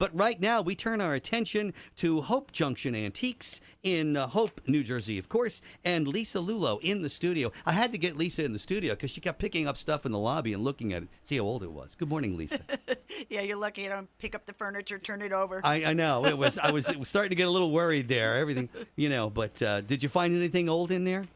But right now, we turn our attention to Hope Junction Antiques in Hope, New Jersey, of course, and Lisa Lulo in the studio. I had to get Lisa in the studio because she kept picking up stuff in the lobby and looking at it, see how old it was. Good morning, Lisa. Yeah, you're lucky you don't pick up the furniture, turn it over. I know. It was starting to get a little worried there, everything, but did you find anything old in there?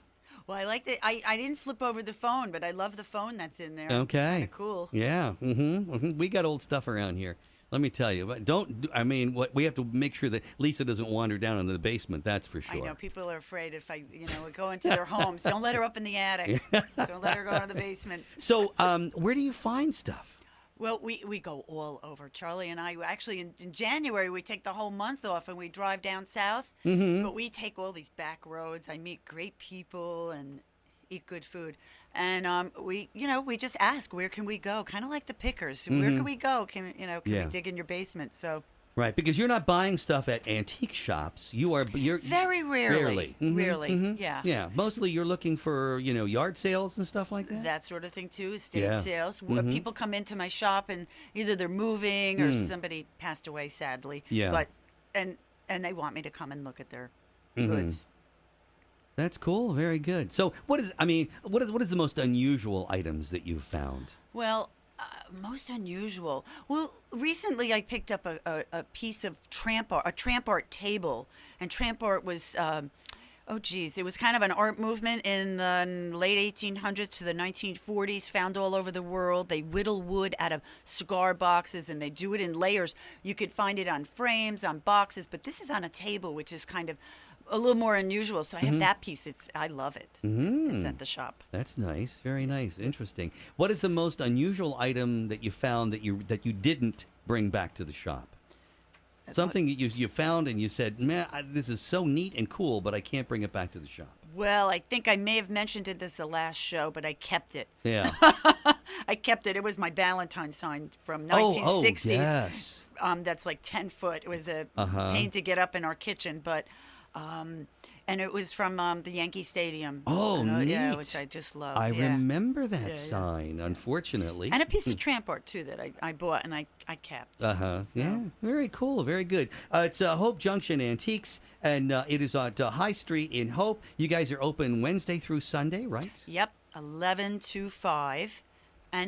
Well, I like that. I didn't flip over the phone, but I love the phone that's in there. Okay. It's kind of cool. Yeah. We got old stuff around here. Let me tell you, but we have to make sure that Lisa doesn't wander down into the basement. That's for sure. I know people are afraid if I, go into their homes. Don't let her up in the attic. Don't let her go into the basement. So, where do you find stuff? Well, we go all over. Charlie and I actually in January we take the whole month off and we drive down south. Mm-hmm. But we take all these back roads. I meet great people and eat good food. And we just ask, where can we go? Kind of like the pickers. Where can we go? Can we dig in your basement? So right, because you're not buying stuff at antique shops. You're very rarely. Mm-hmm, rarely, mm-hmm. yeah. Yeah, mostly you're looking for yard sales and stuff like that. That sort of thing too. Estate sales. People come into my shop and either they're moving or somebody passed away sadly. Yeah. But and they want me to come and look at their goods. That's cool. Very good. So, what is the most unusual items that you've found? Well, most unusual. Well, recently I picked up a piece of tramp art table, and tramp art was. It was kind of an art movement in the late 1800s to the 1940s, found all over the world. They whittle wood out of cigar boxes, and they do it in layers. You could find it on frames, on boxes, but this is on a table, which is kind of a little more unusual. So I have that piece. I love it. It's at the shop. That's nice. Very nice. Interesting. What is the most unusual item that you found that you didn't bring back to the shop? Something that you found and you said, man, this is so neat and cool, but I can't bring it back to the shop. Well, I think I may have mentioned it the last show, but I kept it. Yeah. I kept it. It was my Valentine sign from 1960s. Oh, yes. That's like 10 foot. It was a pain to get up in our kitchen, but and it was from the Yankee Stadium. Oh, neat. Yeah, which I just loved. I remember that sign, unfortunately. And a piece of tramp art, too, that I bought and I kept. So. Yeah, very cool, very good. It's Hope Junction Antiques, and it is at High Street in Hope. You guys are open Wednesday through Sunday, right? Yep, 11 to 5.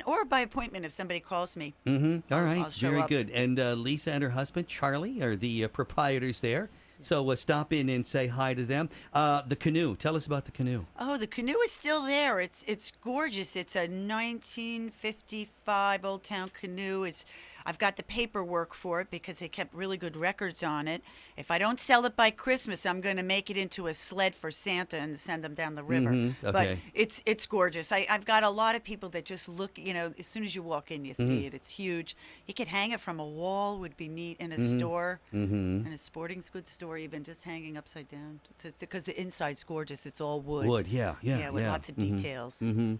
Or by appointment if somebody calls me. Mm-hmm. All right, I'll show very up. good. And Lisa and her husband, Charlie, are the proprietors there. So stop in and say hi to them. The canoe. Tell us about the canoe. Oh, the canoe is still there. It's gorgeous. It's a 1955 Old Town canoe. I've got the paperwork for it because they kept really good records on it. If I don't sell it by Christmas, I'm going to make it into a sled for Santa and send them down the river. Mm-hmm. Okay. But it's gorgeous. I've got a lot of people that just look, as soon as you walk in, you see it. It's huge. You could hang it from a wall, would be neat, in a store, in a sporting goods store, even just hanging upside down. Because the inside's gorgeous. It's all wood. Wood, yeah. With lots of details. Mm-hmm.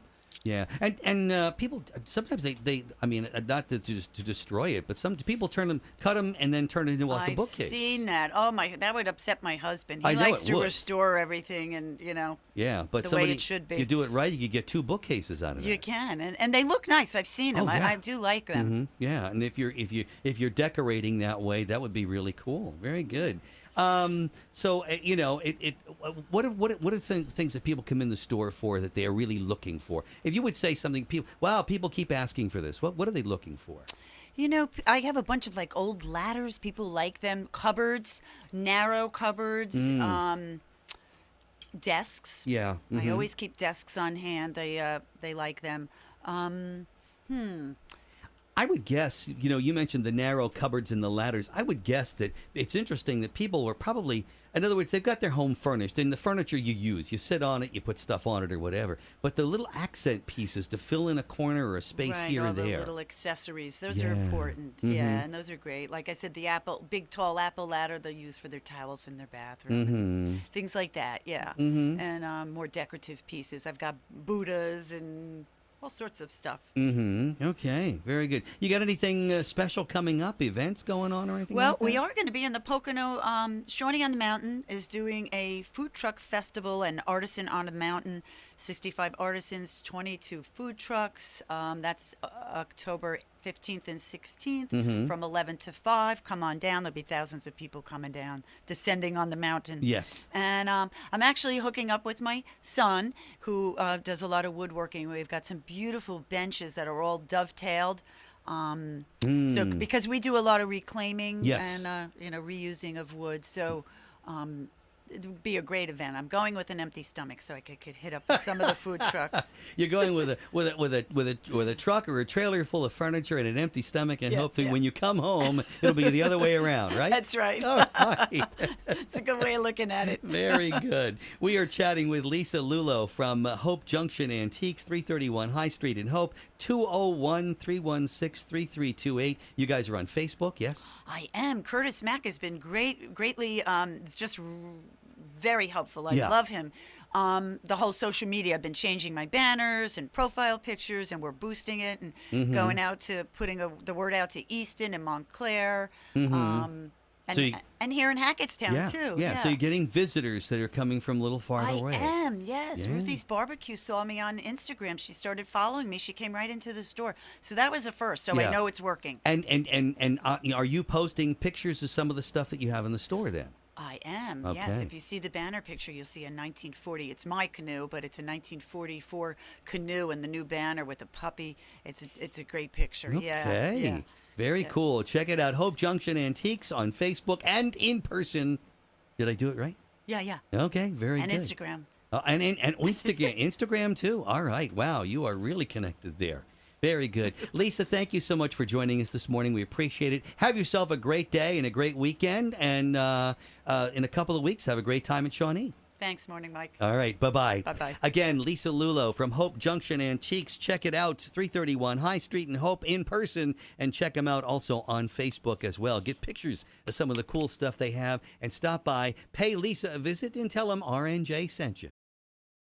Yeah, and people sometimes they not to destroy it, but some people cut them and then turn it into like a bookcase. I've seen that. Oh my, that would upset my husband. He I know likes it to would. restore everything, and yeah, but the way it should be. You do it right, you could get 2 bookcases out of it. You can, and they look nice. I've seen them. Oh, yeah. I do like them. Mm-hmm. Yeah, and if you're decorating that way, that would be really cool. Very good. So what are things that people come in the store for that they are really looking for? If you would say something, people keep asking for this. What are they looking for? I have a bunch of like old ladders. People like them. Cupboards, narrow cupboards, desks. Yeah. Mm-hmm. I always keep desks on hand. They like them. I would guess, you mentioned the narrow cupboards and the ladders. I would guess that it's interesting that people were probably, in other words, they've got their home furnished, and the furniture you use, you sit on it, you put stuff on it or whatever. But the little accent pieces to fill in a corner or a space here or there. The little accessories, those are important. Mm-hmm. Yeah, and those are great. Like I said, the big tall apple ladder they'll use for their towels in their bathroom. Things like that, yeah. Mm-hmm. And more decorative pieces. I've got Buddhas and all sorts of stuff. Mm-hmm. Okay, very good. You got anything special coming up? Events going on or anything like that? Well, we are going to be in the Pocono. Shawnee on the Mountain is doing a food truck festival and Artisan on the Mountain. 65 artisans, 22 food trucks. That's October 15th and 16th from 11 to 5. Come on down. There'll be thousands of people coming down, descending on the mountain. Yes. And I'm actually hooking up with my son, who does a lot of woodworking. We've got some beautiful benches that are all dovetailed. So because we do a lot of reclaiming Yes. and reusing of wood, so it would be a great event. I'm going with an empty stomach so I could hit up some of the food trucks. You're going with a truck or a trailer full of furniture and an empty stomach, and Yes, hopefully yeah. when you come home, it'll be the other way around, right? That's right. All right. It's a good way of looking at it. Very good. We are chatting with Lisa Iulo from Hope Junction Antiques, 331 High Street in Hope, 201-316-3328. You guys are on Facebook, yes? I am. Curtis Mack has been greatly just very helpful. I Yeah. love him. The whole social media, I've been changing my banners and profile pictures, and we're boosting it and going out to putting the word out to Easton and Montclair. So you- And here in Hackettstown, Yeah, too. yeah. So you're getting visitors that are coming from a little farther away. I am, yes. Yeah. Ruthie's Barbecue saw me on Instagram. She started following me. She came right into the store. So that was a first. So Yeah. I know it's working. And are you posting pictures of some of the stuff that you have in the store then? I am, Okay. yes. If you see the banner picture, you'll see a 1940. It's my canoe, but it's a 1944 canoe and the new banner with a puppy. It's a great picture. Yeah. Okay. Yeah. Very Yeah. cool. Check it out. Hope Junction Antiques on Facebook and in person. Did I do it right? Yeah. Okay. Very And good. Instagram. And Instagram, Instagram too. All right. Wow. You are really connected there. Very good. Lisa, thank you so much for joining us this morning. We appreciate it. Have yourself a great day and a great weekend. And in a couple of weeks, have a great time at Shawnee. Thanks, Morning Mike. All right. Bye-bye. Bye-bye. Again, Lisa Iulo from Hope Junction Antiques. Check it out, 331 High Street in Hope in person. And check them out also on Facebook as well. Get pictures of some of the cool stuff they have and stop by, pay Lisa a visit, and tell them RNJ sent you.